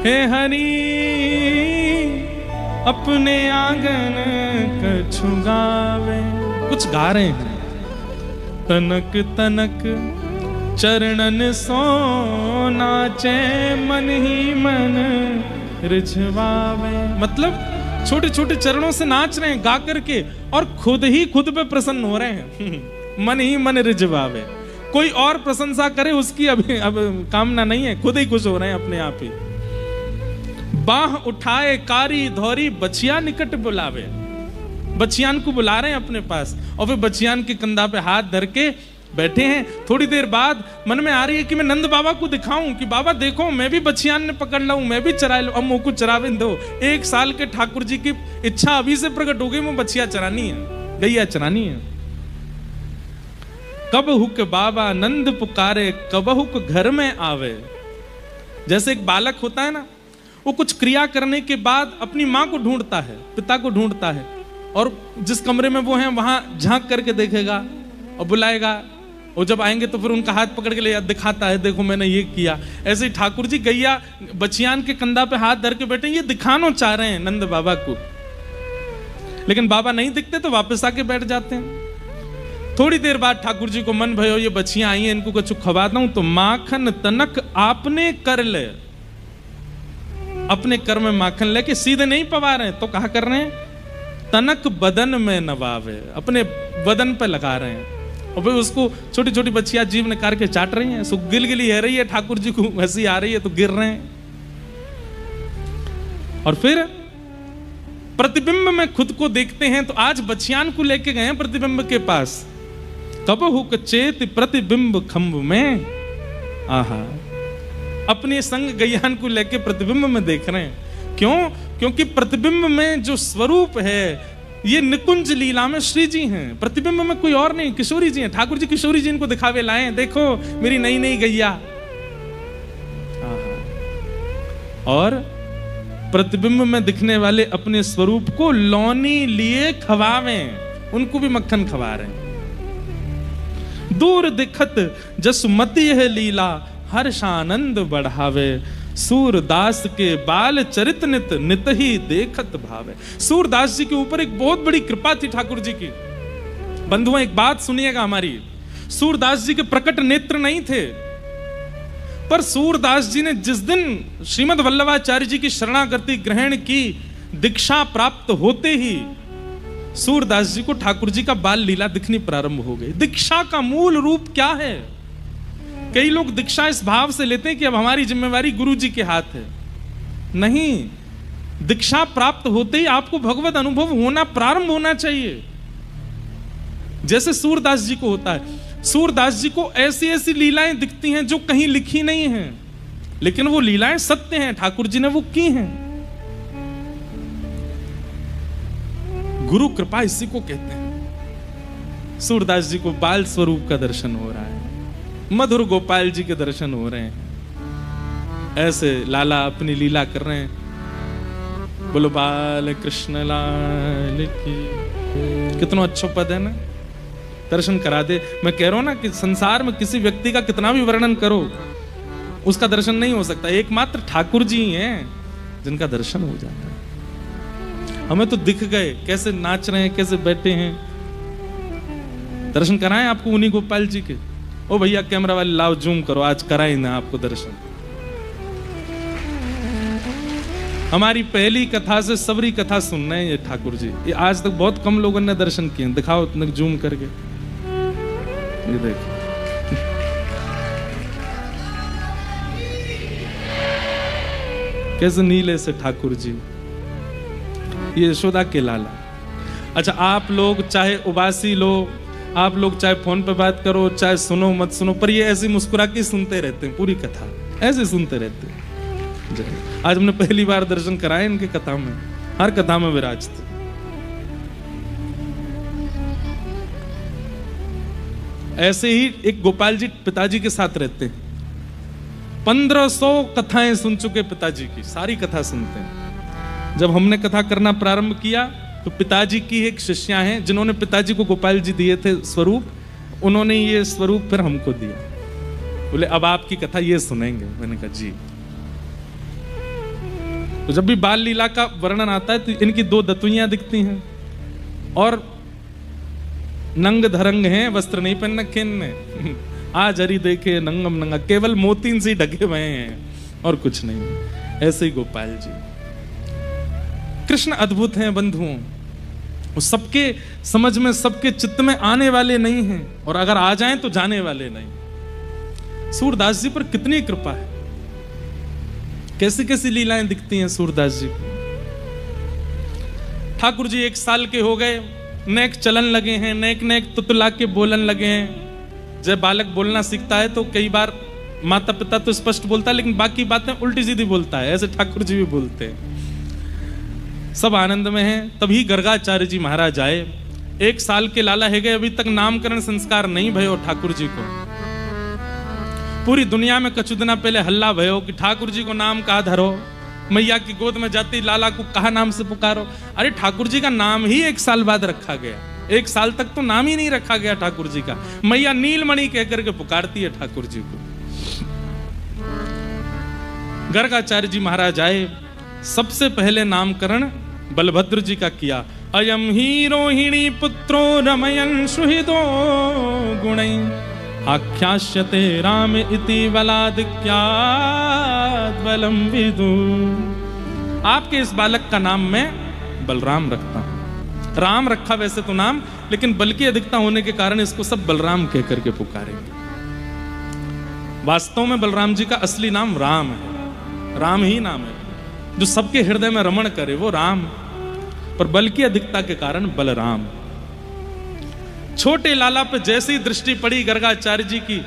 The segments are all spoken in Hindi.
हे हरि अपने आंगन कछु गावे। कुछ गा रहे हैं। तनक तनक चरणन सो नाचे मन ही मन रिझवावे। मतलब छोटे छोटे चरणों से नाच रहे हैं गा करके और खुद ही खुद पे प्रसन्न हो रहे हैं। मन ही मन रिझवावे। कोई और प्रशंसा करे उसकी अभी अब कामना नहीं है, खुद ही खुश हो रहे हैं अपने आप ही। बाह उठाए कारी धौरी बछिया निकट बुलावे। बछियान को बुला रहे हैं अपने पास और फिर बछियान के कंधा पे हाथ धर के बैठे हैं। थोड़ी देर बाद मन में आ रही है कि मैं नंद बाबा को दिखाऊं कि बाबा देखो मैं भी बछियान ने पकड़ लाऊं, मैं भी चरा लूं। अब मुंह को चरावे दो। 1 साल के ठाकुर जी की इच्छा अभी से प्रकट हो गई, मैं बछिया चरानी है, गैया चरानी है। कब हुक बाबा नंद पुकारे कब हुक घर में आवे। जैसे एक बालक होता है ना, वो कुछ क्रिया करने के बाद अपनी माँ को ढूंढता है, पिता को ढूंढता है और जिस कमरे में वो हैं वहां झांक करके देखेगा और बुलाएगा और जब आएंगे तो फिर उनका हाथ पकड़ के ले दिखाता है, देखो मैंने ये किया। ऐसे ही ठाकुर जी गैया बछियान के कंधा पे हाथ धर के बैठे, ये दिखाना चाह रहे हैं नंद बाबा को, लेकिन बाबा नहीं दिखते तो वापस आके बैठ जाते हैं। थोड़ी देर बाद ठाकुर जी को मन भयो ये बच्चियां आई हैं, इनको कुछ खवाता हूं। तो माखन तनक आपने कर ले। अपने कर में माखन लेके सीधे नहीं पवा रहे हैं, तो कहा कर रहे हैं तनक बदन में नवावे, अपने बदन पे लगा रहे हैं। और फिर उसको छोटी छोटी बच्चियां जीभ निकाल के चाट रही हैं। सो गिलगिली है रही है, ठाकुर जी को हंसी आ रही है तो गिर रहे हैं। और फिर प्रतिबिंब में खुद को देखते हैं। तो आज बच्चियान को लेके गए हैं प्रतिबिंब के पास। कब हुक चेत प्रतिबिंब खंभ में। आहा, अपने संग गैयान को लेके प्रतिबिंब में देख रहे हैं। क्यों? क्योंकि प्रतिबिंब में जो स्वरूप है ये निकुंज लीला में श्री जी हैं। प्रतिबिंब में कोई और नहीं, किशोरी जी हैं। ठाकुर जी किशोरी जी इनको दिखावे लाए, देखो मेरी नई नई गैया। और प्रतिबिंब में दिखने वाले अपने स्वरूप को लौनी लिए खवावें, उनको भी मक्खन खवा रहे हैं। दूर दिखत जसमती है लीला हर्षानंद बढ़ावे। सूरदास के बाल चरित नित नित ही देखत भावे। सूरदास जी के ऊपर एक बहुत बड़ी कृपा थी ठाकुर जी की। बंधुओं एक बात सुनिएगा हमारी, सूरदास जी के प्रकट नेत्र नहीं थे, पर सूरदास जी ने जिस दिन श्रीमद् वल्लभाचार्य जी की शरणागति ग्रहण की, दीक्षा प्राप्त होते ही सूरदास जी को ठाकुर जी का बाल लीला दिखनी प्रारंभ हो गई। दीक्षा का मूल रूप क्या है? कई लोग दीक्षा इस भाव से लेते हैं कि अब हमारी जिम्मेवारी गुरु जी के हाथ है। नहीं, दीक्षा प्राप्त होते ही आपको भगवत अनुभव होना प्रारंभ होना चाहिए, जैसे सूरदास जी को होता है। सूरदास जी को ऐसी ऐसी लीलाएं दिखती हैं जो कहीं लिखी नहीं हैं, लेकिन वो लीलाएं सत्य हैं, ठाकुर जी ने वो की हैं। गुरु कृपा इसी को कहते हैं। सूरदास जी को बाल स्वरूप का दर्शन हो रहा है, मधुर गोपाल जी के दर्शन हो रहे हैं। ऐसे लाला अपनी लीला कर रहे हैं। बोलो बाल कृष्ण लाल की। कितना अच्छा पद है ना, दर्शन करा दे। मैं कह रहा हूं ना कि संसार में किसी व्यक्ति का कितना भी वर्णन करो उसका दर्शन नहीं हो सकता। एकमात्र ठाकुर जी ही हैं जिनका दर्शन हो जाता है। हमें तो दिख गए कैसे नाच रहे हैं, कैसे बैठे हैं। दर्शन कराएं आपको उन्हीं गोपाल जी के। ओ भैया कैमरा वाले लाओ, जूम करो, आज कराएं ना आपको दर्शन। हमारी पहली कथा से सबरी कथा सुन रहे हैं ये ठाकुर जी। ये आज तक बहुत कम लोगों ने दर्शन किए। दिखाओ जूम करके, ये देखो। कैसे नीले से ठाकुर जी, ये यशोदा के लाला। अच्छा, आप लोग चाहे उबासी लो, आप लोग चाहे फोन पे बात करो, चाहे सुनो मत सुनो, पर ये ऐसे मुस्कुरा के सुनते रहते हैं। पूरी कथा ऐसे सुनते रहते हैं। आज हमने पहली बार दर्शन कराए इनके कथा में, हर कथा में विराजते। ऐसे ही एक गोपाल जी पिताजी के साथ रहते हैं। 1500 कथाएं सुन चुके पिताजी की, सारी कथा सुनते हैं। जब हमने कथा करना प्रारंभ किया तो पिताजी की एक शिष्या हैं जिन्होंने पिताजी को गोपाल जी दिए थे स्वरूप, उन्होंने ये स्वरूप फिर हमको दिया। बोले अब आपकी कथा ये सुनेंगे। मैंने कहा जी। तो जब भी बाल लीला का वर्णन आता है तो इनकी दो दतुइयां दिखती हैं और नंग धरंग हैं, वस्त्र नहीं पहन रखे इनने। आज हरी देखे नंगम नंगा, केवल मोतीन से ढके हुए हैं और कुछ नहीं। ऐसे ही गोपाल जी, कृष्ण अद्भुत हैं बंधुओं, वो सबके समझ में, सबके चित्त में आने वाले नहीं हैं, और अगर आ जाएं तो जाने वाले नहीं। सूरदास जी पर कितनी कृपा है, कैसी कैसी लीलाएं दिखती हैं सूरदास जी को। ठाकुर जी 1 साल के हो गए, नेक चलन लगे हैं, नेक नेक तुतला के बोलन लगे हैं। जब बालक बोलना सीखता है तो कई बार माता पिता तो स्पष्ट बोलता है, लेकिन बाकी बातें उल्टी सीधी बोलता है, ऐसे ठाकुर जी भी बोलते हैं। सब आनंद में हैं। तभी गर्गाचार्य जी महाराज आए। 1 साल के लाला है गए, अभी तक नामकरण संस्कार नहीं भयो ठाकुर जी को। पूरी दुनिया में कछु दिना पहले हल्ला भयो कि ठाकुर जी को नाम कहा धरो, मैया की गोद में जाती लाला को कहा नाम से पुकारो। अरे ठाकुर जी का नाम ही 1 साल बाद रखा गया, 1 साल तक तो नाम ही नहीं रखा गया ठाकुर जी का। मैया नीलमणि कह करके पुकारती है ठाकुर जी को। गर्गाचार्य जी महाराज आए, सबसे पहले नामकरण बलभद्र जी का किया। अयम ही रोहिणी पुत्रो रमयन सुहृदो गुणै आख्यास्यते राम इति बलादिक्याद् बलम विदु। आपके इस बालक का नाम मैं बलराम रखता हूं। राम रखा वैसे तो नाम, लेकिन बल की अधिकता होने के कारण इसको सब बलराम कह करके पुकारेंगे। वास्तव में बलराम जी का असली नाम राम है, राम ही नाम है। जो सबके हृदय में रमण करे वो राम, पर बल की अधिकता के कारण बलराम। छोटे लाला पे जैसी दृष्टि पड़ी गर्गाचार्य जी की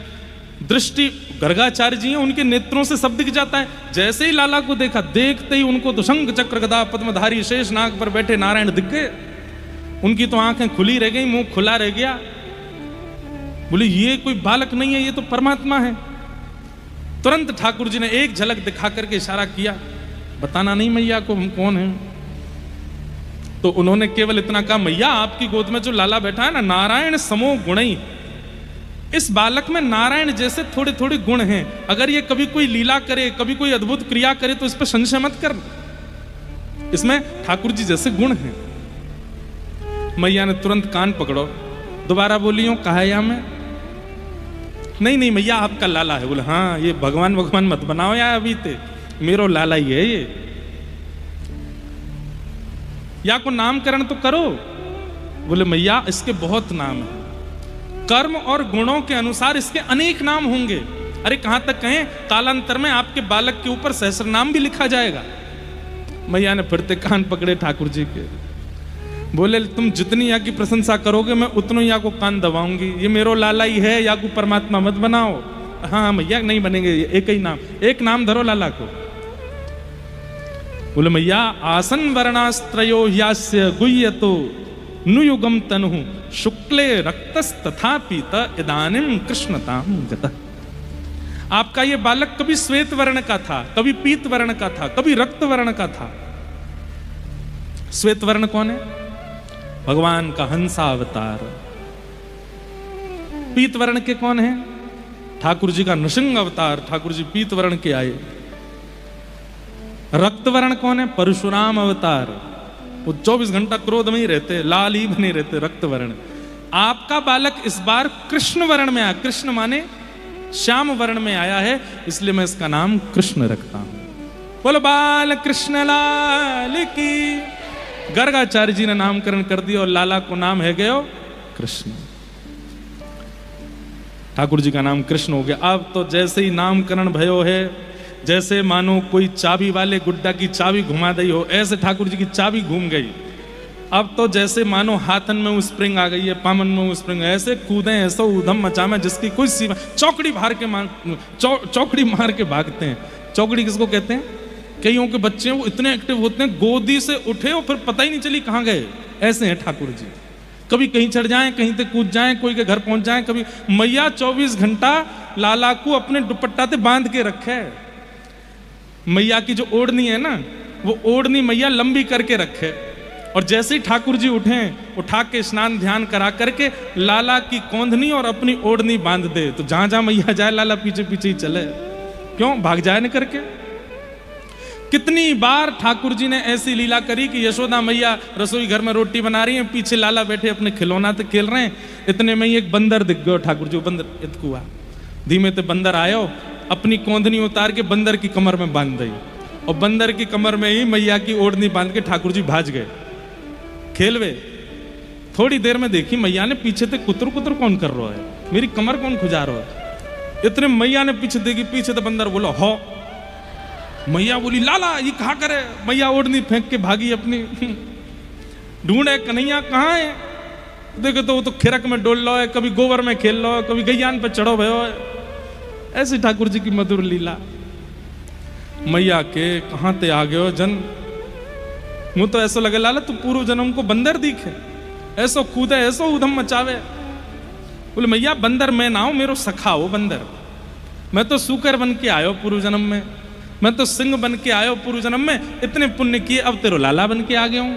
दृष्टि, गर्गाचार्य जी हैं, उनके नेत्रों से सब दिख जाता है। जैसे ही लाला को देखा, देखते ही उनको तो शंख चक्र गदा पद्मधारी शेष नाग पर बैठे नारायण दिख गए। उनकी तो आंखें खुली रह गई, मुंह खुला रह गया। बोले ये कोई बालक नहीं है, ये तो परमात्मा है। तुरंत ठाकुर जी ने एक झलक दिखा करके इशारा किया, बताना नहीं मैया को हम कौन हैं। तो उन्होंने केवल इतना कहा, मैया आपकी गोद में जो लाला बैठा है ना, नारायण समो गुणई। इस बालक में नारायण जैसे थोड़े थोड़े गुण हैं। अगर ये कभी कोई लीला करे, कभी कोई अद्भुत क्रिया करे तो इस पर संशय मत कर, इसमें ठाकुर जी जैसे गुण हैं। मैया ने तुरंत कान पकड़ो, दोबारा बोलियो कहा या मैं? नहीं नहीं मैया आपका लाला है। बोले हाँ, ये भगवान भगवान मत बनाओ या, अभी ते मेरो लाला ही है ये। या को नामकरण तो करो। बोले मैया इसके बहुत नाम है, कर्म और गुणों के अनुसार इसके अनेक नाम होंगे। अरे कहां तक कहें, कालांतर में आपके बालक के ऊपर सहस्र नाम भी लिखा जाएगा। मैया ने फिरते कान पकड़े ठाकुर जी के। बोले तुम जितनी या की प्रशंसा करोगे मैं उतनों या को कान दबाऊंगी। ये मेरो लाला ही है, या को परमात्मा मत बनाओ। हाँ मैया नहीं बनेंगे, एक ही नाम, एक नाम धरो लाला को। बोले मैया आसन वर्णास्त्रयो ह्यास्य गुह्यतो नुयुगम तनु शुक्ले रक्तस तथा पीत इदानीम कृष्णताम गतः। आपका ये बालक कभी श्वेत वर्ण का था, कभी पीत वर्ण का था, कभी रक्त वर्ण का था। श्वेत वर्ण कौन है? भगवान का हंसा अवतार। पीत वर्ण के कौन है? ठाकुर जी का नृसिंह अवतार। ठाकुर जी पीत वर्ण के आए। रक्त वर्ण कौन है? परशुराम अवतार। वो 24 घंटा क्रोध में ही रहते, लाल ही बने रहते, रक्त वर्ण। आपका बालक इस बार कृष्ण वर्ण में आया। कृष्ण माने श्याम वर्ण में आया है, इसलिए मैं इसका नाम कृष्ण रखता हूं। बोलो बाल कृष्ण लाल की। गर्गाचार्य जी ने नामकरण कर दिया और लाला को नाम है गयो कृष्ण। ठाकुर जी का नाम कृष्ण हो गया। अब तो जैसे ही नामकरण भयो है, जैसे मानो कोई चाबी वाले गुड्डा की चाबी घुमा दी हो, ऐसे ठाकुर जी की चाबी घूम गई। अब तो जैसे मानो हाथन में वो स्प्रिंग आ गई है, पामन में वो स्प्रिंग, ऐसे कूदे, ऐसा उधम मचा में जिसकी कोई सीमा। चौकड़ी चौकड़ी मार के भागते हैं। चौकड़ी किसको कहते हैं? कईयों के बच्चे वो इतने एक्टिव होते हैं, गोदी से उठे और फिर पता ही नहीं चली कहाँ गए। ऐसे हैं ठाकुर जी। कभी कहीं चढ़ जाएं, कहीं से कूद जाएं, कोई के घर पहुंच जाएं। कभी मैया 24 घंटा लाला को अपने दुपट्टा से बांध के रखे। मैया की जो ओढ़नी है ना, वो ओढ़नी मैया लंबी करके रखे। और जैसे ही ठाकुर जी उठे, उठा के स्नान ध्यान करा करके लाला की कौंधनी और अपनी ओढ़नी बांध दे, तो जहां जहां मैया जाए लाला पीछे पीछे ही चले। क्यों? भाग जाए न करके। कितनी बार ठाकुर जी ने ऐसी लीला करी कि यशोदा मैया रसोई घर में रोटी बना रही हैं, पीछे लाला बैठे अपने खिलौना ते खेल रहे हैं, इतने में ही एक बंदर दिख गयो ठाकुर जी। बंदर इतकुआ धीमे ते बंदर आयो, अपनी कोंदनी उतार के बंदर की कमर में बांध दी, और बंदर की कमर में ही मैया की ओढ़नी बांध के ठाकुर जी भाज गए खेलवे। थोड़ी देर में देखी मैया ने पीछे से कुतर कुतर कौन कर रहा है, मेरी कमर कौन खुजा रहा है। इतने मैया ने पीछे देखी, पीछे तो बंदर बोला हो। मैया बोली लाला ये कहा करे। मैया ओढ़नी फेंक के भागी अपनी। ढूंढे कन्हैया कहाँ है, देखो तो वो तो खिरक में डोल लो है, कभी गोबर में खेल लो, कभी गैयान पे चढ़ो भयो है। ऐसी ठाकुर जी की मधुर लीला। मैया के कहाँ ते आ गयो जन, मुँह तो ऐसा लगे लाला तू पूर्व जन्म को बंदर दिखे, ऐसो कूदे ऐसो उधम मचावे। बोले मैया बंदर मैं ना हूं, मेरो सखा हो बंदर, मैं तो सूकर बन के आयो पूर्व जन्म में, मैं तो सिंह बन के आयो पूर्व जन्म में, इतने पुण्य किए अब तेरो लाला बन के आ गया हूं।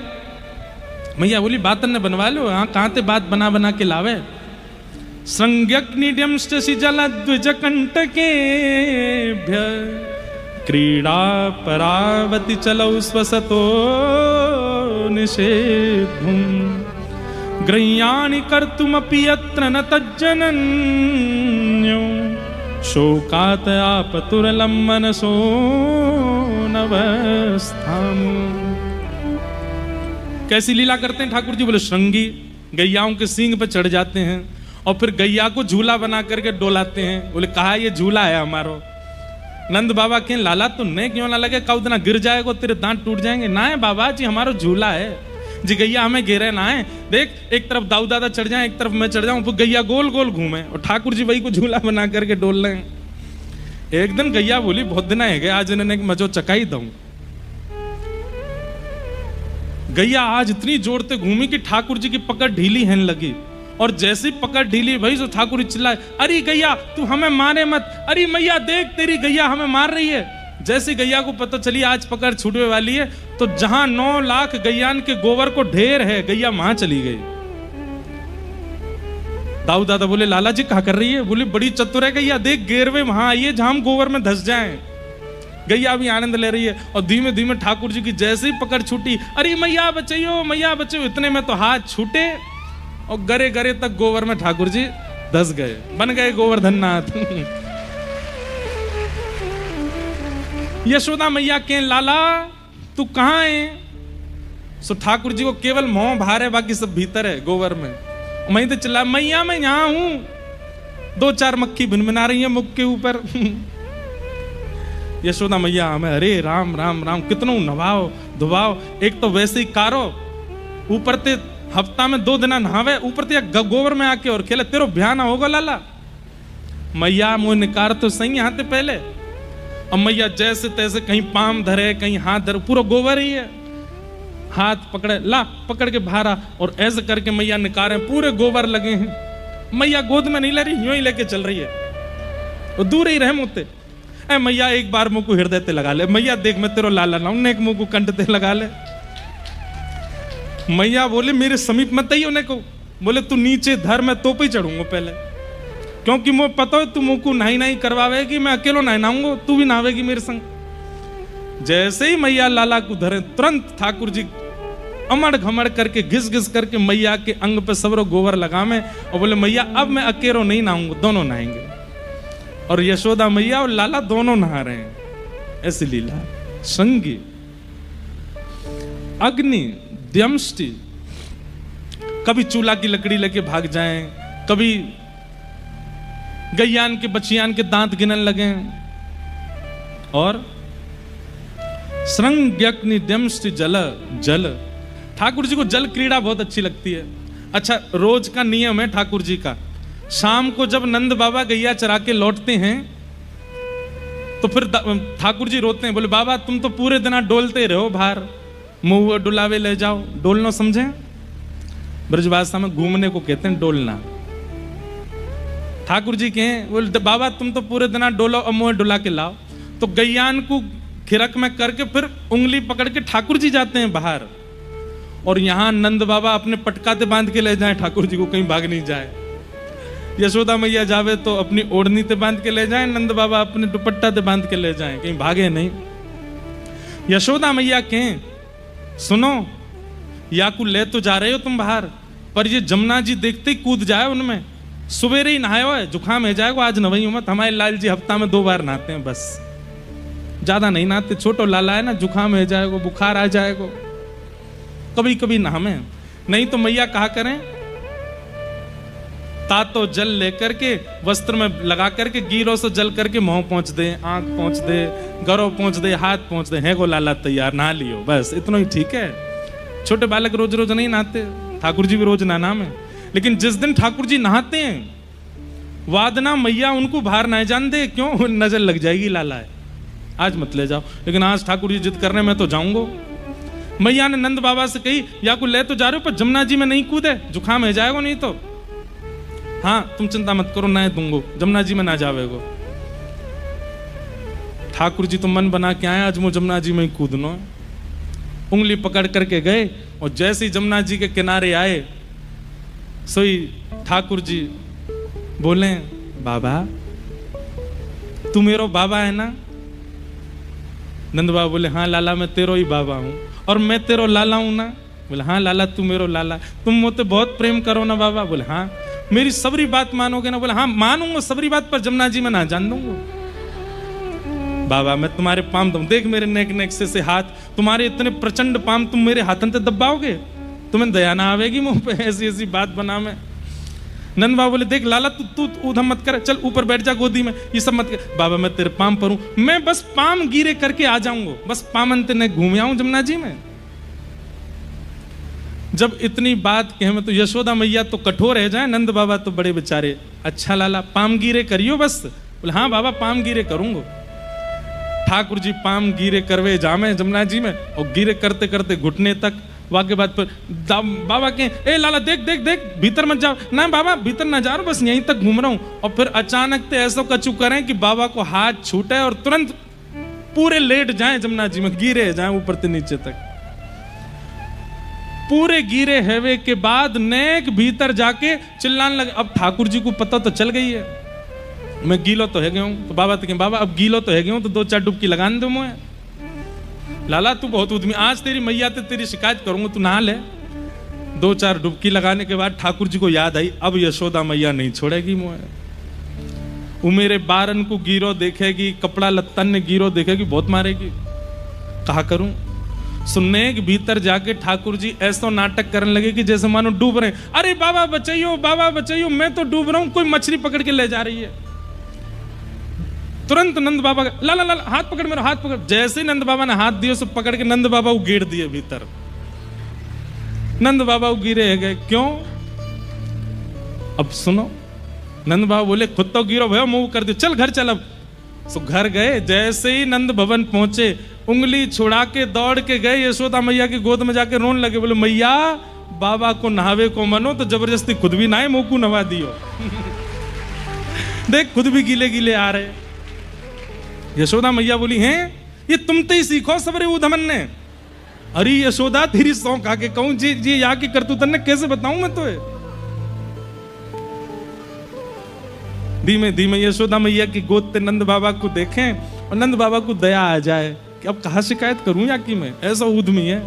मैया बोली बात ने बनवा लो, हाँ कहाँ ते बात बना बना के लावे। संज्ञक निड्यमश्चि जलद्विज कंटके क्रीड़ा परावति चलौ स्वसतो निषेधुम ग्रह्याणि कर्तुमपि यत्र न तज्जनन्यो शोकात आपतुरलं मनसो नवस्थाम। कैसी लीला करते हैं ठाकुर जी। बोले श्रृंगी गैयाओं के सींग पे चढ़ जाते हैं और फिर गैया को झूला बना करके डोलाते हैं। बोले कहा ये झूला है हमारो। नंद बाबा के लाला तू नहीं क्यों ना लगे, कऊ ना गिर जाएगा तेरे दांत टूट जाएंगे। ना है बाबा जी हमारा झूला है जी, गैया हमें घेरे ना है। देख एक तरफ दाऊ दादा चढ़ जाए, एक तरफ मैं चढ़ जाऊं, गैया गोल गोल घूमे और ठाकुर जी वही को झूला बना करके डोल रहे हैं। एक दिन गैया बोली बहुत दिन है गए, आज इन्होंने मजो चकाई दूं। गैया आज इतनी जोर से घूमी कि ठाकुर जी की पकड़ ढीली है लगी, और जैसी पकड़ ढीली भाई तो ठाकुर जी चिल्लाए अरे गैया तू हमें मारे मत, अरे मैया देख तेरी गैया हमें मार रही है। जैसी गैया को पता चली आज पकड़ छूटने वाली है, तो जहां 9 लाख गैयान के गोबर को ढेर है गैया वहां चली गई। दाऊ दादा बोले लाला जी क्या कर रही है। बोले बड़ी चतुर है गैया, देख गेरवे वहां आइए जहां हम गोबर में धस जाएं। गैया भी आनंद ले रही है और धीमे धीमे ठाकुर जी की जैसे ही पकड़ छूटी, अरे मैया बचाइयो मैया बचाइयो, इतने में तो हाथ छूटे और गरे गरे तक गोबर में ठाकुर जी धस गए, बन गए गोवर्धन नाथ। यशोदा मैया के लाला तू कहां है। सो ठाकुर जी को केवल मोह बाहर है, बाकी सब भीतर है गोबर में। मैं तो चिल्ला मैया मैं यहां हूं। 2-4 मक्खी भिनभिना रही है मुख के ऊपर। यशोदा मैया हमें अरे राम राम राम कितनों नवाओ धुबाओ, एक तो वैसे ही कारो, ऊपर ते हफ्ता में 2 दिन नहावे, ऊपर ते गोबर में आके और खेले, तेरो भ्यान होगा लाला। मैया मुँह निकार तो सही यहाँ ते पहले, और मैया जैसे तैसे कहीं पाम धरे कहीं हाथ धरे, पूरा गोबर ही है। हाथ पकड़े ला पकड़ के भारा और ऐसे करके मैया निकारे, पूरे गोबर लगे हैं। मैया गोद में नहीं ले रही, यूं ही लेके चल रही है, और दूर ही रहे मुँहते। ऐ मैया एक बार मुँह को हृदय ते लगा ले, मैया देख मैं तेरो लाला ना उन्हें एक मुँह को कंठ ते लगा ले। मैया बोले मेरे समीप मत आई उन्हें को, बोले तू नीचे धर मैं तो पे चढ़ूंगा पहले, क्योंकि मुझे पता है तू मुँह को नहीं नहीं करवावेगी, मैं अकेलो नहीं नहाऊंगा, तू भी नहावेगी मेरे संग। जैसे ही मैया लाला को धरे तुरंत ठाकुर जी अमड़ घमड़ करके घिस घिस करके मैया के अंग पे सबरो गोबर लगावे और बोले मैया अब मैं अकेलो नहीं नहाऊंगा, दोनों नहाएंगे। और यशोदा मैया और लाला दोनों नहा रहे हैं। ऐसी लीला संगी अग्नि द्यमष्टि, कभी चूल्हा की लकड़ी लेके भाग जाएं, कभी गैयान के बचियान के दांत गिनन लगे, और श्रृंग्यग्नि द्यमष्टि जल जल। ठाकुर जी को जल क्रीड़ा बहुत अच्छी लगती है। अच्छा रोज का नियम है ठाकुर जी का, शाम को जब नंद बाबा गैया चरा के लौटते हैं तो फिर ठाकुर जी रोते हैं, बोले बाबा तुम तो पूरे दिन डोलते रहो बाहर, मुंह डुलावे ले जाओ। डोलना समझे, ब्रजभाषा में घूमने को कहते हैं डोलना। ठाकुर जी कहें बोले बाबा तुम तो पूरे दिन डोलो और मुंह डुला के लाओ। तो गैयान को खिरक में करके फिर उंगली पकड़ के ठाकुर जी जाते हैं बाहर, और यहां नंद बाबा अपने पटकाते बांध के ले जाए ठाकुर जी को, कहीं भाग नहीं जाए। यशोदा मैया जावे तो अपनी ओढ़नी ते बांध के ले जाए, नंद बाबा अपने दुपट्टा ते बांध के ले जाए, कहीं भागे नहीं। यशोदा मैया के सुनो, या को ले तो जा रहे हो तुम बाहर, पर ये जमुना जी देखते ही कूद जाए उनमें। सुबेरे ही नहायो है, जुकाम है जाएगा, आज नवई मत। हमारे लाल जी हफ्ता में 2 बार नहाते हैं बस, ज्यादा नहीं नहाते। छोटो लाला है ना, जुकाम है जाएगा, बुखार आ जाएगा, कभी कभी नहामे। नहीं तो मैया कहा करें, तातो जल लेकर के वस्त्र में लगा करके गीरों से जल करके मुंह पहुंच दे, आंख पहुंच दे, गरो पहुंच दे, हाथ पहुंच दे, है को लाला तैयार, नहा लियो, बस इतना ही ठीक है। छोटे बालक रोज रोज नहीं नहाते, ठाकुर जी भी रोज नहाना में, लेकिन जिस दिन ठाकुर जी नहाते हैं वादना मैया उनको बाहर ना जान दे, क्यों नजर लग जाएगी, लाला है आज मत ले जाओ। लेकिन आज ठाकुर जी जिद करने में तो जाऊंगा। मैया ने नंद बाबा से कही, या को ले तो जा रहे हो, पर जमुना जी में नहीं कूदे, जुकाम है जाएगा नहीं तो। हाँ तुम चिंता मत करो, ना दूंगो, जमुना जी में ना जावेगो। ठाकुर जी तो मन बना के आए, आज मुझे जमुना जी में ही कूदनो है। उंगली पकड़ करके गए, और जैसे ही जमुना जी के किनारे आए, सोई ठाकुर जी बोले, बाबा तू मेरो बाबा है ना? नंद बाबा बोले, हाँ लाला मैं तेरो ही बाबा हूं, और मैं तेरो लाला हूं ना? बोले, हाँ लाला तू मेरो लाला। तुम मुझे बहुत प्रेम करो ना बाबा? बोले, हाँ। मेरी सबरी बात मानोगे ना? बोले, हाँ मानूंगा सबरी बात, पर जमुना जी में ना जान दूंगा। बाबा मैं तुम्हारे पाम दूं, देख मेरे नेक से हाथ, तुम्हारे इतने प्रचंड पाम, तुम मेरे हाथन से दबाओगे? तुम्हें दया ना आवेगी मुंह पे ऐसी ऐसी बात बना में? नंद बाबा बोले, देख लाला तू उधम मत कर, चल ऊपर बैठ जा गोदी में, ये सब मत कर। बाबा मैं तेरे पाम पर हूं, मैं बस पाम गिरे करके आ जाऊंगा, बस पामन ते घूम आऊं जमुना जी में। जब इतनी बात कहे में तो यशोदा मैया तो कठोर रह जाए, नंद बाबा तो बड़े बेचारे, अच्छा लाला पाम गिरे करियो बस? बोले, हाँ बाबा पाम गिरे करूंगा। ठाकुर जी पाम गिरे करवे जामे जमुना जी में, और गिरे करते करते घुटने तक। वाके बाद पर बाबा के, ए लाला देख देख देख भीतर मत जाओ। ना बाबा भीतर ना जा रहा, बस यहीं तक घूम रहा हूं। और फिर अचानक से ऐसा कचू करें कि बाबा को हाथ छूटे और तुरंत पूरे लेट जाएं जमुना जी में, गिरे जाएं ऊपर से नीचे तक। पूरे गिरे हेवे के बाद नेक भीतर जाके चिल्लाने लगे। अब ठाकुर जी को पता तो चल गई है, मैं गीलो तो है गया हूं। तो बाबा तो कहें, बाबा अब गीलो तो है गया हूं, तो 2-4 डुबकी लगाने दो मुझे। लाला तू बहुत उद्यमी, आज तेरी मैया ते तेरी शिकायत करूंगा, तू नहा ले। 2-4 डुबकी लगाने के बाद ठाकुर जी को याद आई, अब यशोदा मैया नहीं छोड़ेगी मुझे। वो मेरे बारन को गिरो देखेगी, कपड़ा लत्तन ने गिरो देखेगी, बहुत मारेगी। कहा करूं? सुनने के भीतर जाके ठाकुर जी ऐसा नाटक करने लगे कि जैसे मानो डूब रहे। अरे बाबा बचाइयो, मैं तो डूब रहा हूं, कोई मछली पकड़ के ले जा रही है। तुरंत नंद बाबा लाला लाला हाथ पकड़, मेरा हाथ पकड़। जैसे ही नंद बाबा ने हाथ दिए, सब पकड़ के नंद बाबा को गिर दिए भीतर। नंद बाबा को गिरे गए, क्यों? अब सुनो, नंद बाबा बोले, खुद तो गिरो भैया, मुंह कर दियो, चल घर चल। अब तो घर गए, जैसे ही नंद भवन पहुंचे, उंगली छुड़ा के दौड़ के गए यशोदा मैया की गोद में जाके रोने लगे। बोले, मैया बाबा को नहावे को मनो तो जबरदस्ती खुद भी नहाए, मुंह को नवा दियो। देख खुद भी गीले गीले आ रहे। यशोदा मैया बोली, हैं ये तुम तो ही सीखो सबरे उधमन ने। अरे यशोदा तेरी सौंख आके कहूं जी या की करतूतन ने कैसे बताऊं मैं तो? धीमे धीमे यशोदा मैया की गोद ते नंद बाबा को देखें, और नंद बाबा को दया आ जाए कि अब कहां शिकायत करूं या की मैं, ऐसा उद्यमी है।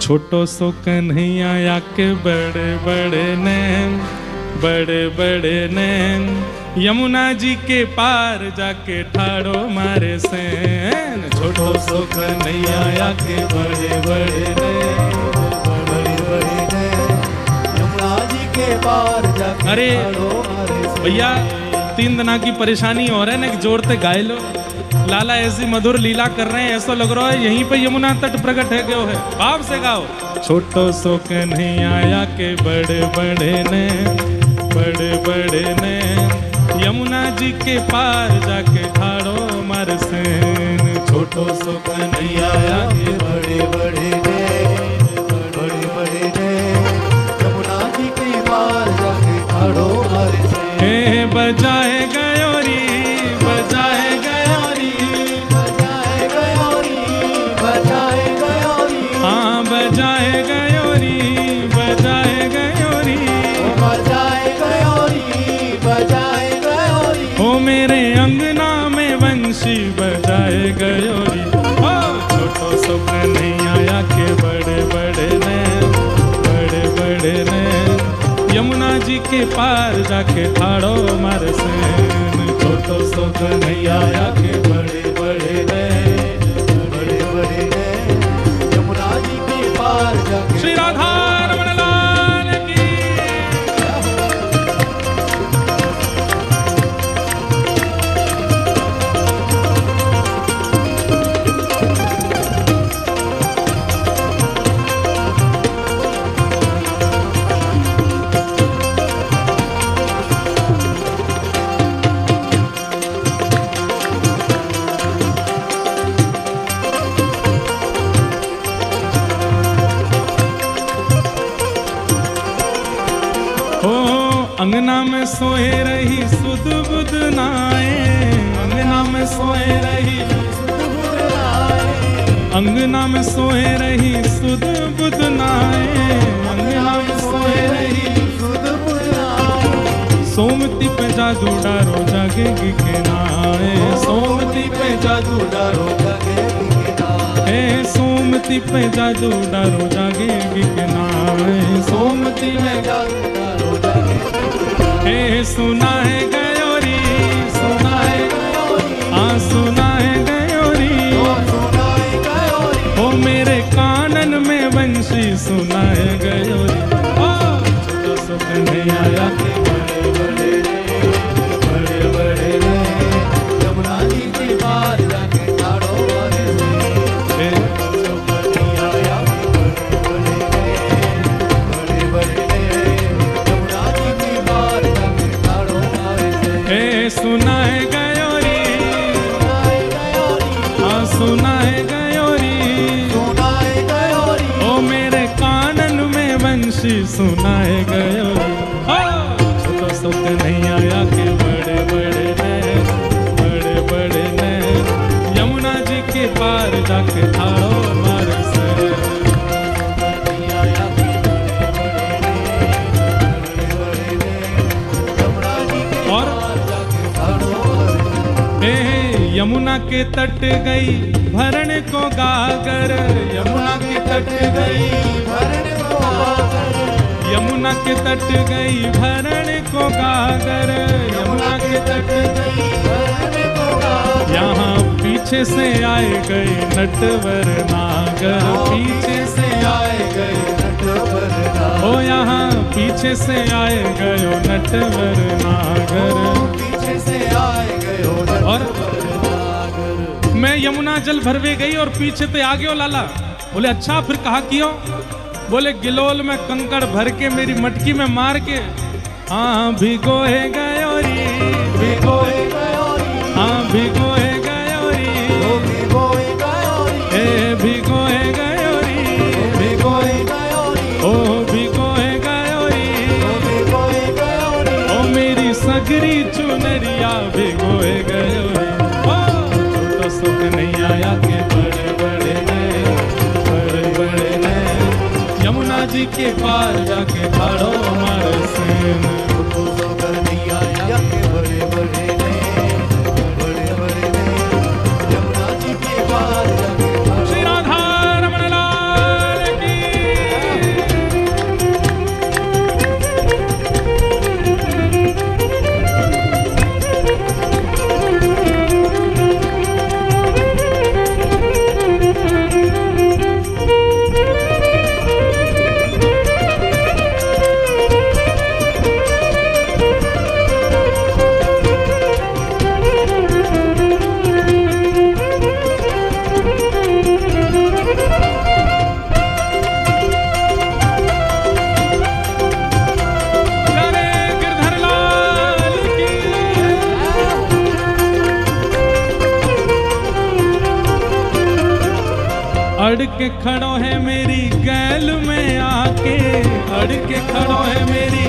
छोटो सो कन्हैया या के बड़े बड़े नैन, बड़े बड़े नैन, यमुना जी के पार जाके ठाड़ो मारे सैन। छोटो सो कन्हैया या के बड़े बड़े नैन, बड़े बड़े नैन, यमुना जी के पार जाके। अरे भैया 3 दिना की परेशानी हो रहा है ना, जोरते गाय लो। लाला ऐसी मधुर लीला कर रहे हैं, ऐसा लग रहा है यहीं पे यमुना तट प्रकट है क्यों है। भाव से गाओ। छोटो सो कन्हैया या के बड़े बड़े ने, बड़े बड़े ने, यमुना जी के पार जाके ठाड़ो मार सैन। छोटो सो कन्हैया या के बड़े बड़े ने, बड़े बड़े ने, यमुना जी के पार जाके ठाड़ो मार सैन। बजाए गयोरी, बजाए गयोरी, बजाए गयोरी, बजाए गयोरी, हाँ बजाए गयोरी, बजाए गयोरी। यमुना जी के पार जाके ठाड़ो मार सेन। छोटो सो कन्हैया के बड़े बड़े बड़े बड़े यमुना जी के पार जाके। श्री राधा रमण लाल की। अंगना में सोए रही सुध बुध नाए। अंगना में सोए रही सुध बुध नाए। अंगना में सोए रही सुध बुध नाए। अंगना में सोए रही सुध बुध नाए। सोमती पे जादू डारो जागेगी के नाए। सोमती पे जादू डारो जागेगी के नाए। सोमती पे जादू डारो जागेगी के नाए। सोमती में जादू डारो जागेगी। सुना है गयोरी, सुना है गयोरी, हाँ सुना है गयोरी, सुना है गयोरी। ओ मेरे कानन में बंशी सुना है गयोरी। ओ छोटो सो कन्हैया के बड़े बड़े बड़े बड़े यमुना जी के पार जाके ठाड़ो मार सेन। सुना है गयोरी, हाँ सुना है गयोरी, सुना है गयोरी। ओ मेरे कानन में बंशी सुना है गयोरी। छोटो सो कन्हैया के बड़े बड़े नैन, बड़े बड़े नैन, यमुना जी के पार जाके ठाड़ो मार सेन। यमुना के तट गई भरण को गागर। यमुना के तट गई भरण को गागर। यमुना के तट गई भरण को गागर। यमुना के तट गई भरण को गागर। यहाँ पीछे से आए गए नटवर नागर। पीछे से आए गए नटवर नागर। ओ यहाँ पीछे से आए गयो नटवर नागर। पीछे से आए गयो और मैं यमुना जल भरवे गई और पीछे ते आ गयो लाला। बोले अच्छा फिर कहा कियो? बोले गिलोल में कंकड़ भर के मेरी मटकी में मार के हाँ भिगोए गयोरी, भिगोए गयोरी, हाँ भिगोए गयोरी, भिगोए गयोरी, ए भिगोए गयोरी, भिगोए गयोरी, ओ भिगोए गयोरी, भिगोए गयोरी। ओ मेरी सगरी चुनरिया भिगोए गयोरी। छोटो सो कन्हैया के बड़े बड़े नैन, बड़े बड़े नैन, यमुना जी के पार जाके ठाड़ो मार सेन। छोटो सो कन्हैया के बड़े बड़े नैन, बड़े बड़े नैन, यमुना जी के पार जाके ठाड़ो। श्री राधा रमण लाल की। अड़ के खड़ो है मेरी गैल में आके, अड़ के खड़ो है मेरी,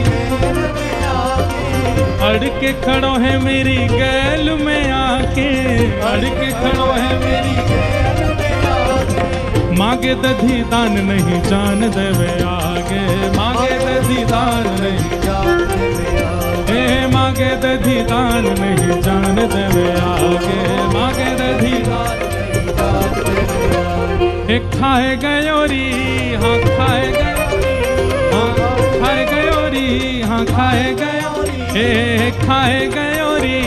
अड़ के खड़ो है मेरी गैल में आके, अड़ के खड़ो है मेरी गैल में आके। मांगे दधी दान नहीं जान देवे आगे, मांगे दधी दान नहीं जान देवे आगे, मांगे दधी दान नहीं जान देवे आगे, मांगे दधी दान नहीं जान देवे आगे। खाए गयोरी, हाँ खाए गयोरी, हाँ खाए गयोरी, हाँ खाए गयो रे, खाए गयो रे,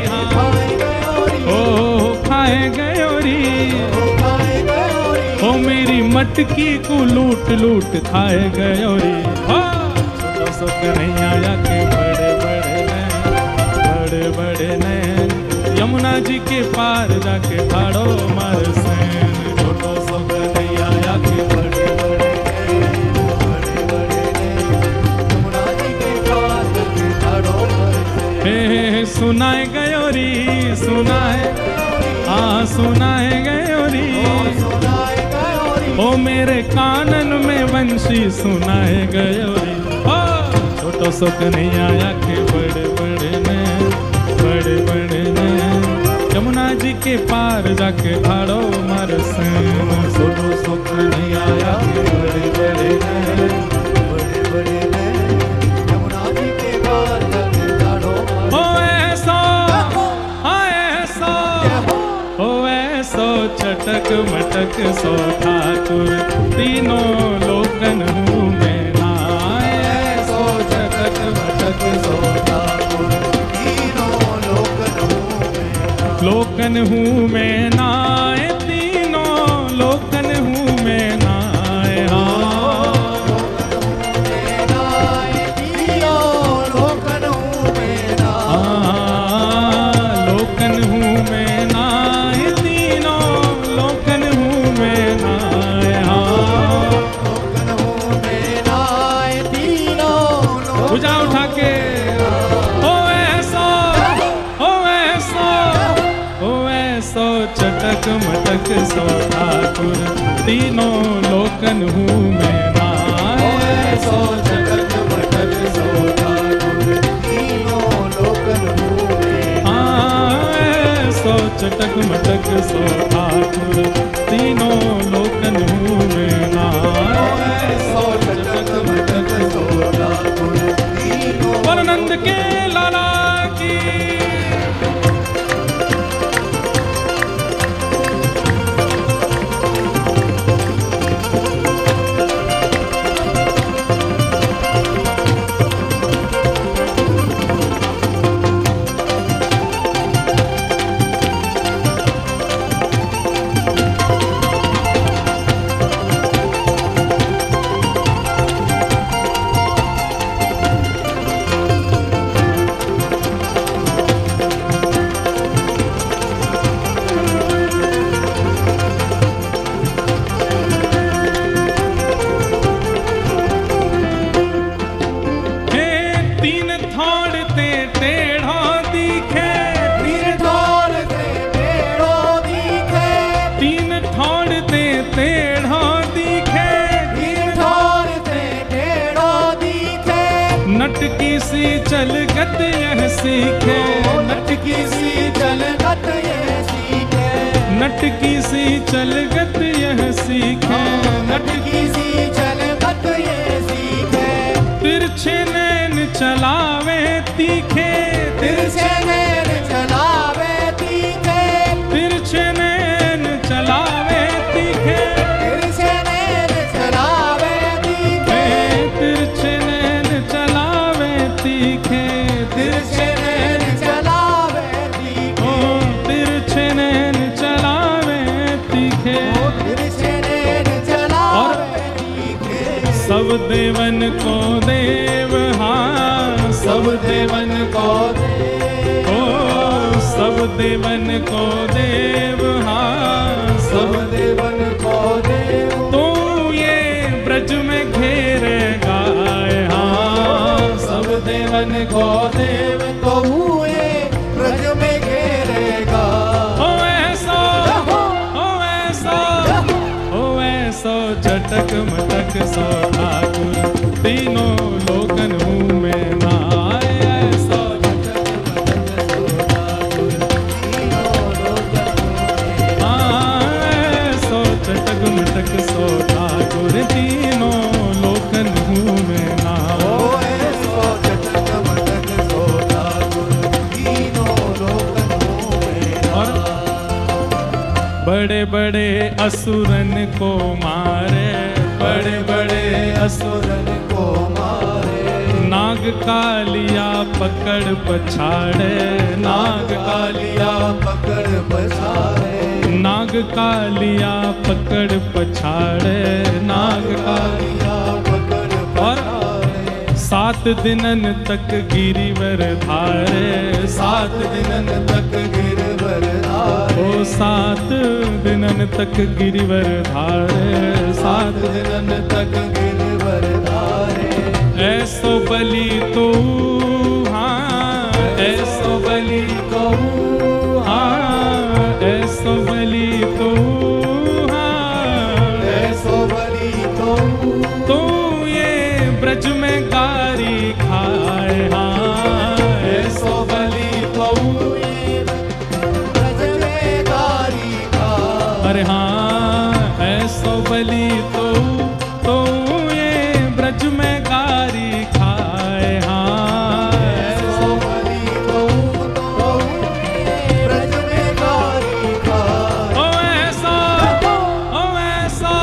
हाँ ओ खाए गयो रे, ओ मेरी मटकी को लूट लूट खाए गयो रे। छोटो सो कन्हैया के बड़े बड़े नैन, बड़े बड़े नैन, यमुना जी के पार जाके ठाड़ो मार सैन। छोटो सो कन्हैया के बड़े बड़े नैन, बड़े बड़े नैन, यमुना जी के पार जाके ठाड़ो मार सैन। हे सुनाए गयो री, सुनाए हाँ सुनाए गयो री, ओ मेरे कानन में वंशी सुनाए गयो रे। छोटो सो कन्हैया के बड़े बड़े नैन, बड़े बड़े नैन, यमुना जी के पार जाके ठाड़ो मार सैन। छोटो सो कन्हैया के बड़े बड़े नैन, बड़े बड़े नैन, यमुना जी के पार जाके ठाड़ो मार सैन। ओ ऐसो हाँ ऐसो, ओ ऐसो चटक मटक सो ठाकुर, तीनों लोकन हूँ मैं नाय। ऐसो चटक मटक सो ठाकुर, तीनों लोकन हूँ मैं, लोकन हूँ मैं नाय, तीनों लोकन हूँ मैं नाय। हाँ लोकन हूँ मैं नाय, तीनों लोकन हूँ मैं नाय। भुजा उठा के ओ ऐसो, ओ ऐसो, ओ ऐसो चटक मटक सो ठाकुर, तीनों लोकन हूँ मैं नाय। ऐसो चटक मटक सो ठाकुर, तीनों लोकन हूँ मैं नाय। ऐसो चटक मटक सो ठाकुर, तीनों लोकन हूँ मैं नाय। ऐसो चटक मटक सो ठाकुर, और नंद के लाला की नटकी सी चलगत यह सीखे, नटकी सी चलगत यह सीखे, नटकी सी चलगत यह सीखे, नटकी सी चलगत यह सीखे। तिरछे नैन चलावे तीखे, तिरछे नैन चलावे तीखे, तिरछे नैन चलावे तीखे, तिरछे नैन चलावे तीखे, तिरछे नैन चलावे तीखे, तिरछे नैन चलावे तीखे, ओ तिरछे नैन चलावे तीखे, तिरछे नैन चलावे तीखे। सब देवन को देव हाँ, सब देवन को देव, ओ सब देवन को देव हाँ, सब देवन को देव, तू ये ब्रज में घेरे गाय हाँ, सब देवन को देव तो हुए ब्रज में घेरेगा। ओ ऐसा, ओ ऐसा, ओ ऐसा चटक मटक सो ठाकुर, तीनों लोकन हूँ मैं नाय। ऐसा चटक मटक सो ठाकुर, तीनों लोकन हूँ मैं नाय। ऐसा चटक मटक सो ठाकुर, तीनों लोकन हूँ मैं नाय। ओ ऐसो चटक मटक सो ठाकुर, तीनों लोकन हूँ मैं नाय। बड़े बड़े असुरन को मारे, बड़े बड़े असुरन को मारे, नाग नाग कालिया पकड़ पछाड़े, नाग कालिया पकड़ पछाड़े, नाग कालिया पकड़ पछाड़े, नाग कालिया पकड़ पछाड़े। 7 दिनन तक गिरिवर धारे, 7 दिनन तक गिरवर धारे, ओ 7 दिनन तक गिरिवर धारे, 7 दिनन तक गिरवर धारे। ऐसो बलि तो हाँ, ऐसो बलि तो हाँ, ऐसो बलि तो हाँ, ऐसो बलि तो ये ब्रज में गारी खाए, हाँ ऐसो बलि तो ये ब्रज में गारी खाए। अरे हाँ ऐसो बलि तो ये ब्रज में गारी खाए, हाँ ऐसो बलि तो ब्रज में गारी खाए। ओ ऐसा ओ ऐसा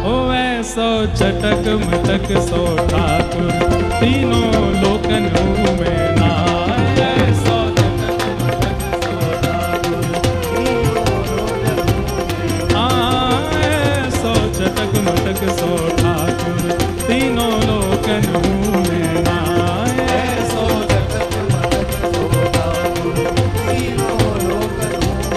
ओ ऐसो चटक मटक सो ठाकुर तीनों लोकन में नाय, ऐसो चटक मटक सो ठाकुर, हाँ ऐसो चटक मटक सो ठाकुर तीनों लोकन में नाय, ऐसो चटक मटक सो ठाकुर तीनों लोकन में।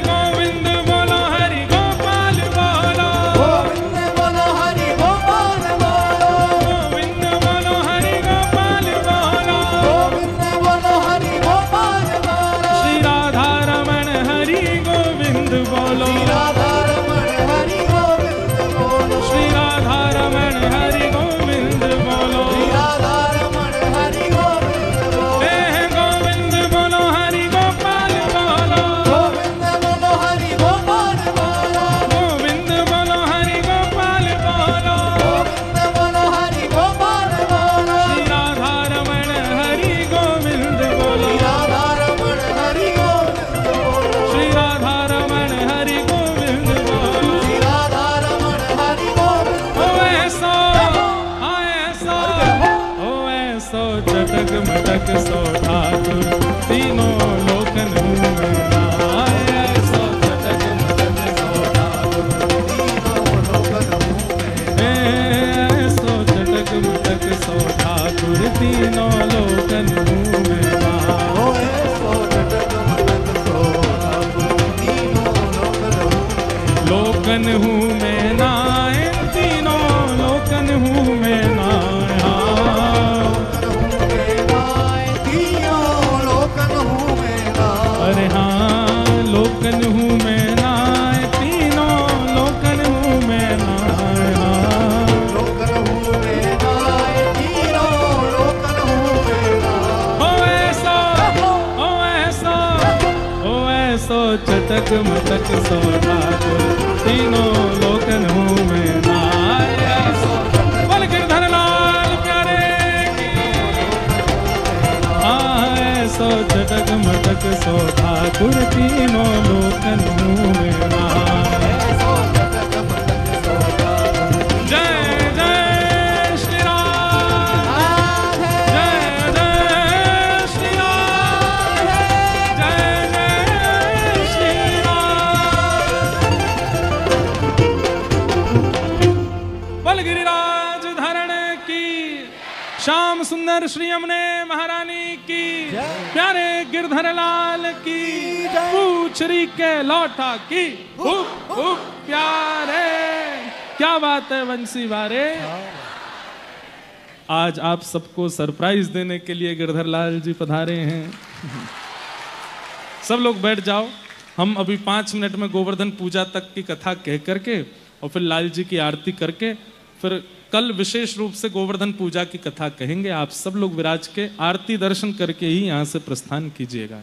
गोविंद बोलो हरि गोपाल बोलो, गोविंद बोलो हरि गोपाल बोलो, गोविंद बोलो हरि गोपाल बोलो, गोविंद बोलो हरि गोपाल बोलो। श्री राधा रमण हरि गोविंद बोलो, श्री राधा रमण हरि गोविंद बोलो, श्री राधा रमण हरि गोविंद बोलो, श्री राधा रमण हरि गोविंद बोलो। गोविंद बोलो हरि गोपाल बोलो, गोविंद बोलो हरि गोपाल बोलो, गोविंद बोलो हरि गोपाल बोलो, गोविंद बोलो हरि गोपाल बोलो। श्री राधा रमण हरि गोविंद बोलो, श्री राधा रमण हरि गोविंद बोलो, श्री राधा रमण हरि गोविंद बोलो। श्री राधा रमण हरि गोविंद। ओ ऐसो ओ ऐसो चटक मटक सो ठाकुर तीनों लोकन में नाय, ऐसो चटक मटक सो ठाकुर तीनों लोकन में। ऐसो चटक मटक सो ठाकुर तीनों लोकन में नाय। ओ ऐसो चटक मटक सो ठाकुर तीनों लोकन में। लोकन हूँ मैं नाय, तीनों लोकन हूँ मैं नाय, हाँ। तीनों लोकन हूँ मैं नाय। अरे हाँ लोकन हूँ मैं नाय, तीनों लोकन हूँ मैं नाय, हाँ। लोकन हूँ मैं नाय, तीनों लोकन हूँ मैं नाय। ओ ऐसो ओ ऐसो ओ ऐसो चटक मटक सो ठाकुर तीनों लोकन हूँ मैं नाय, ऐसो बोल गिरधर लाल प्यारे की, हाँ ऐसो चटक मटक सो ठाकुर तीनों लोकन हूँ मैं नाय। ऐसो चटक मटक सो ठाकुर। जय जय श्री राम, राधे जय जय श्री राम, जय जय श्री राम। बल गिरिराज धारण की, श्याम सुंदर श्री यमुने महारानी की, प्यारे गिरधर लाल की, पूछरी के लौटा की, प्यारे। क्या बात है वंशी वारे। आज आप सबको सरप्राइज देने के लिए गिरधर लाल जी पधारे हैं। सब लोग बैठ जाओ। हम अभी 5 मिनट में गोवर्धन पूजा तक की कथा कह करके और फिर लाल जी की आरती करके फिर कल विशेष रूप से गोवर्धन पूजा की कथा कहेंगे। आप सब लोग विराज के आरती दर्शन करके ही यहाँ से प्रस्थान कीजिएगा।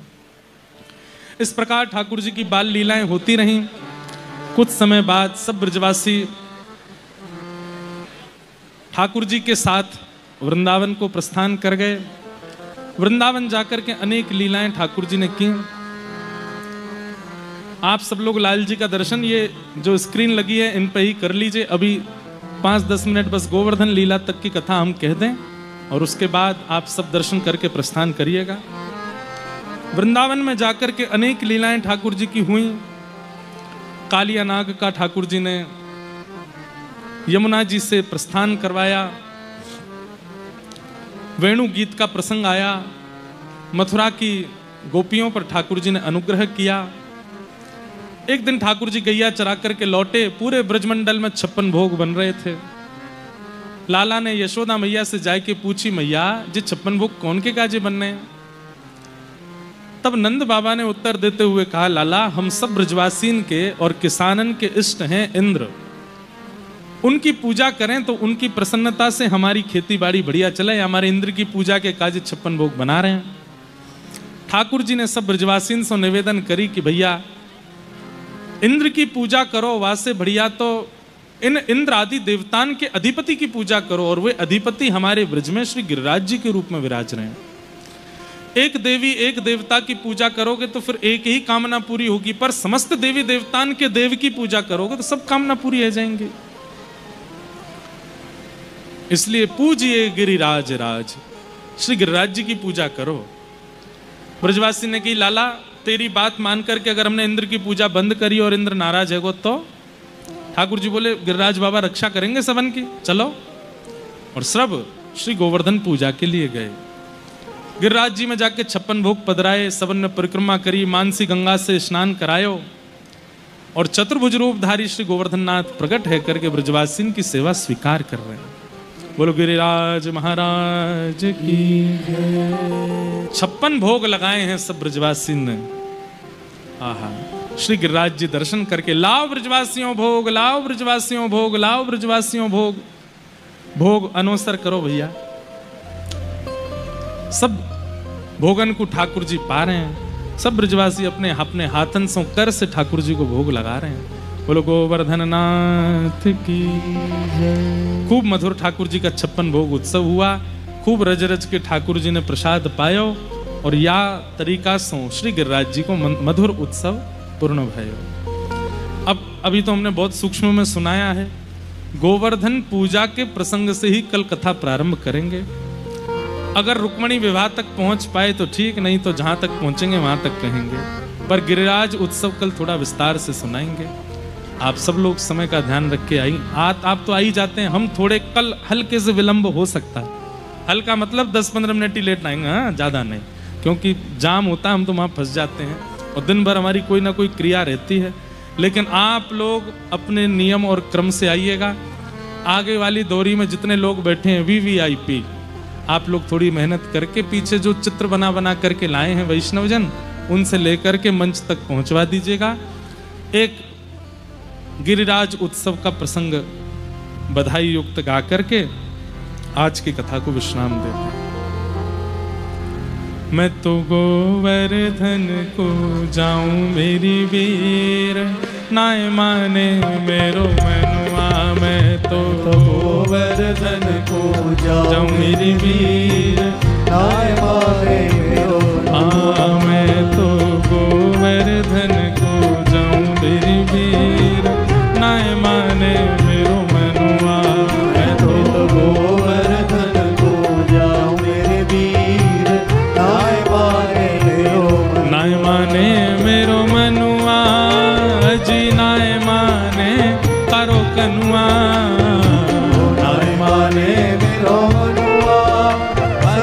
इस प्रकार ठाकुर जी की बाल लीलाएं होती रहीं। कुछ समय बाद सब ब्रजवासी ठाकुर जी के साथ वृंदावन को प्रस्थान कर गए। वृंदावन जाकर के अनेक लीलाएं ठाकुर जी ने की। आप सब लोग लाल जी का दर्शन ये जो स्क्रीन लगी है इन पे ही कर लीजिए। अभी 5-10 मिनट बस गोवर्धन लीला तक की कथा हम कह दें, और उसके बाद आप सब दर्शन करके प्रस्थान करिएगा। वृंदावन में जाकर के अनेक लीलाएं ठाकुर जी की हुई। कालिया नाग का ठाकुर जी ने यमुना जी से प्रस्थान करवाया। वेणु गीत का प्रसंग आया। मथुरा की गोपियों पर ठाकुर जी ने अनुग्रह किया। एक दिन ठाकुर जी गैया चरा करके लौटे। पूरे ब्रजमंडल में 56 भोग बन रहे थे। लाला ने यशोदा मैया से जाके पूछी, मैया जी 56 भोग कौन के काजे बनने हैं? तब नंद बाबा ने उत्तर देते हुए कहा, लाला हम सब ब्रजवासीन के और किसानन के इष्ट हैं इंद्र। उनकी पूजा करें तो उनकी प्रसन्नता से हमारी खेती बाड़ी बढ़िया चले। हमारे इंद्र की पूजा के काजे 56 भोग बना रहे हैं। ठाकुर जी ने सब ब्रजवासीन से निवेदन करी कि भैया इंद्र की पूजा करो, वासे बढ़िया तो इन इंद्र आदि देवतान के अधिपति की पूजा करो। और वे अधिपति हमारे ब्रज में श्री गिरिराज जी के रूप में विराज रहे हैं। एक देवी एक देवता की पूजा करोगे तो फिर एक ही कामना पूरी होगी, पर समस्त देवी देवतान के देव की पूजा करोगे तो सब कामना पूरी हो जाएंगे। इसलिए पूजिए गिरिराज राज, श्री गिरिराज जी की पूजा करो। ब्रजवासी ने कही, लाला तेरी बात मान करके अगर हमने इंद्र की पूजा बंद करी और इंद्र नाराज है तो? ठाकुर जी बोले, गिरिराज बाबा रक्षा करेंगे सबन की, चलो। और सब श्री गोवर्धन पूजा के लिए गए। गिरिराज जी में जाके 56 भोग पधराए। सबन ने परिक्रमा करी, मानसी गंगा से स्नान करायो और चतुर्भुज रूपधारी श्री गोवर्धन नाथ प्रकट है करके ब्रजवासीन की सेवा स्वीकार कर रहे हैं। बोलो गिरिराज महाराज की जय। 56 भोग लगाए हैं सब ब्रजवासीन ने। आहा, श्री गिरिराज जी दर्शन करके, लाओ ब्रजवासियों भोग, लाओ ब्रजवासियों भोग, लाओ ब्रजवासियों भोग। भोग अनुसर करो भैया। सब भोगन को ठाकुर जी पा रहे हैं। सब ब्रजवासी अपने अपने हाथन से कर से ठाकुर जी को भोग लगा रहे हैं। बोलो गोवर्धन नाथ की जय। खूब मधुर ठाकुर जी का 56 भोग उत्सव हुआ। खूब रज रज के ठाकुर जी ने प्रसाद पायो और या तरीका से श्री गिरिराज जी को मधुर उत्सव पूर्ण भयो। अब अभी तो हमने बहुत सूक्ष्म में सुनाया है। गोवर्धन पूजा के प्रसंग से ही कल कथा प्रारंभ करेंगे। अगर रुक्मणी विवाह तक पहुंच पाए तो ठीक, नहीं तो जहां तक पहुंचेंगे वहां तक कहेंगे। पर गिरिराज उत्सव कल थोड़ा विस्तार से सुनाएंगे। आप सब लोग समय का ध्यान रख के आई। आप तो आ ही जाते हैं। हम थोड़े कल हल्के से विलंब हो सकता है। हल्का मतलब 10-15 मिनट ही लेट आएंगे, हाँ ज्यादा नहीं, क्योंकि जाम होता है, हम तो वहां फंस जाते हैं और दिन भर हमारी कोई ना कोई क्रिया रहती है। लेकिन आप लोग अपने नियम और क्रम से आइएगा। आगे वाली दोरी में जितने लोग बैठे हैं VVIP, आप लोग थोड़ी मेहनत करके पीछे जो चित्र बना बना करके लाए हैं वैष्णवजन, उनसे लेकर के मंच तक पहुंचवा दीजिएगा। एक गिरिराज उत्सव का प्रसंग बधाई युक्त गा करके आज की कथा को विश्राम देते हैं। मैं तो गोवर्धन को जाऊं मेरी वीर, नाय माने मेरो मनुआ। मैं तो गोवर्धन को जाऊं मेरी वीर, नाय माने मेरो मनुआ। मैं तो गोवर्धन को जाऊं मेरी वीर, नाय माने मेरो मनुआ। मैं तो गोवर्धन को जाऊं मेरे वीर, नाय माने मेरो मनुआ। जी नाय माने करो कनुआ, नाय माने मेरो मनुआ।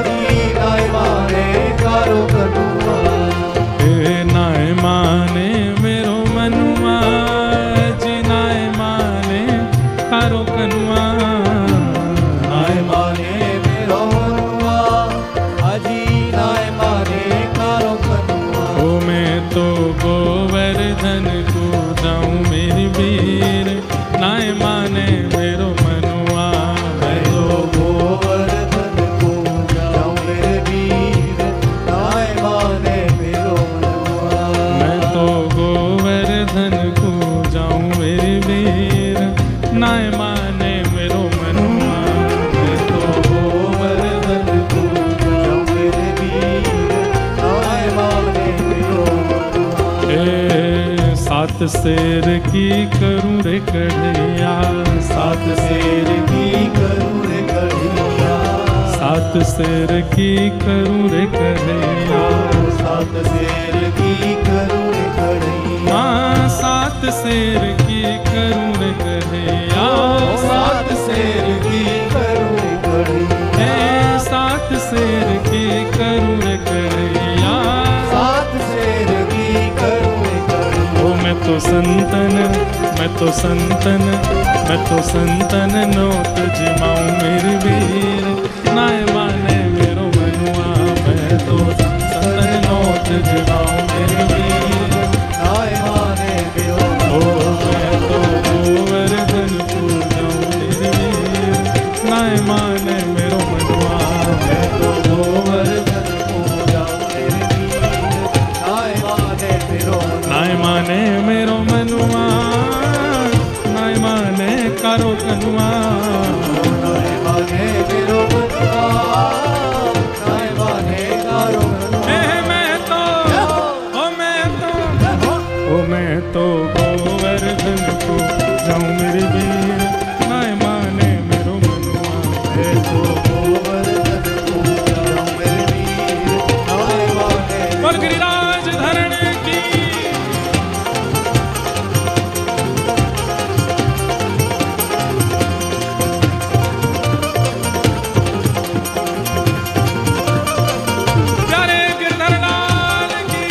जी नाय माने करो कनुआ, नाय माने मेरो मनुआ। जी नाय माने करो कनुआ, नाय माने मेरो मनुआ। जी नाय माने करो कनुआ। ओ मैं तो गोवर्धन को जाऊं मेरी वीर, नाय माने मेरो मनुआ। मैं तो गोवर्धन को जाऊं मेरे वीर, नाय माने मेरो मनुआ। मैं तो गोवर्धन को जाऊं मेरे वीर, नाय माने मेरो मनुआ। मैं तो गोवर्धन को जाऊं मेरे वीर, नाय माने मेरो मनुआ। सात शेर की करूं रे कढ़ैया, सात शेर की करूं रे कढ़ैया। सात शेर की करूं रे कन्हैया, सात शेर की करूं रे कन्हैया, हाँ सात शेर की करूं रे कन्हैया, सात शेर की करूं रे कन्हैया, सात शेर की करूं रे कन्हैया, सात शेर की करूं रे कन्हैया। ओ मैं तो संतन, मैं तो संतन, मैं तो संतन नोत जिमाऊं मेरे वीर, नाय माने मेरो मनुआ, मैं तो संतन नोत जिमाऊं मेरे वीर, नाय माने मेरो ओ मैं तो गोवर्धन पूजाऊं मेरे वीर, नाय माने मेरो मनुआ, मैं तो गोवर्धन पूजाऊं मेरे वीर, नाय माने मेरो नाय माने मेरो मनुआ, नाय माने कारो कनुआ, नाय माने मेरो मनुआ, नाय माने कारो कनुआ। मैं तो गोवर्धन को जाऊं मेरे वीर, नाय माने मेरो मनुआ, मैं तो गोवर्धन पूजाऊं मेरे वीर, नाय माने बोल गिरिराज धरण की। प्यारे गिरधर लाल की।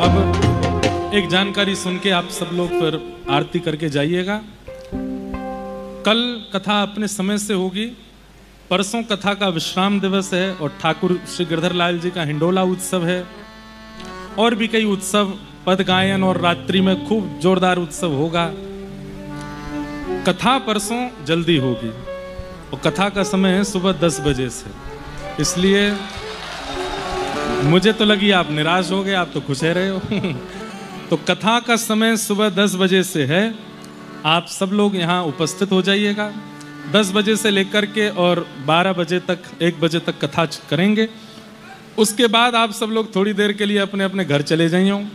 अब एक जानकारी सुन के आप सब लोग पर आरती करके जाइएगा। कल कथा अपने समय से होगी, परसों कथा का विश्राम दिवस है और ठाकुर श्री गिरधर लाल जी का हिंडोला उत्सव है, और भी कई उत्सव, पद गायन और रात्रि में खूब जोरदार उत्सव होगा। कथा परसों जल्दी होगी और कथा का समय है सुबह 10 बजे से, इसलिए मुझे तो लगी आप निराश हो गए, आप तो खुश रहे हो। तो कथा का समय सुबह 10 बजे से है, आप सब लोग यहाँ उपस्थित हो जाइएगा। 10 बजे से लेकर के और 12 बजे तक, 1 बजे तक कथा करेंगे। उसके बाद आप सब लोग थोड़ी देर के लिए अपने अपने घर चले जाइए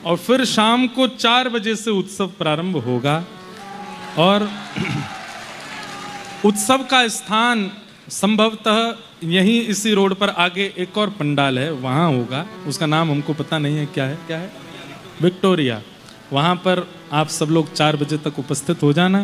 और फिर शाम को 4 बजे से उत्सव प्रारंभ होगा। और उत्सव का स्थान संभवतः यहीं इसी रोड पर आगे एक और पंडाल है, वहाँ होगा, उसका नाम हमको पता नहीं है, क्या है विक्टोरिया। वहाँ पर आप सब लोग 4 बजे तक उपस्थित हो जाना।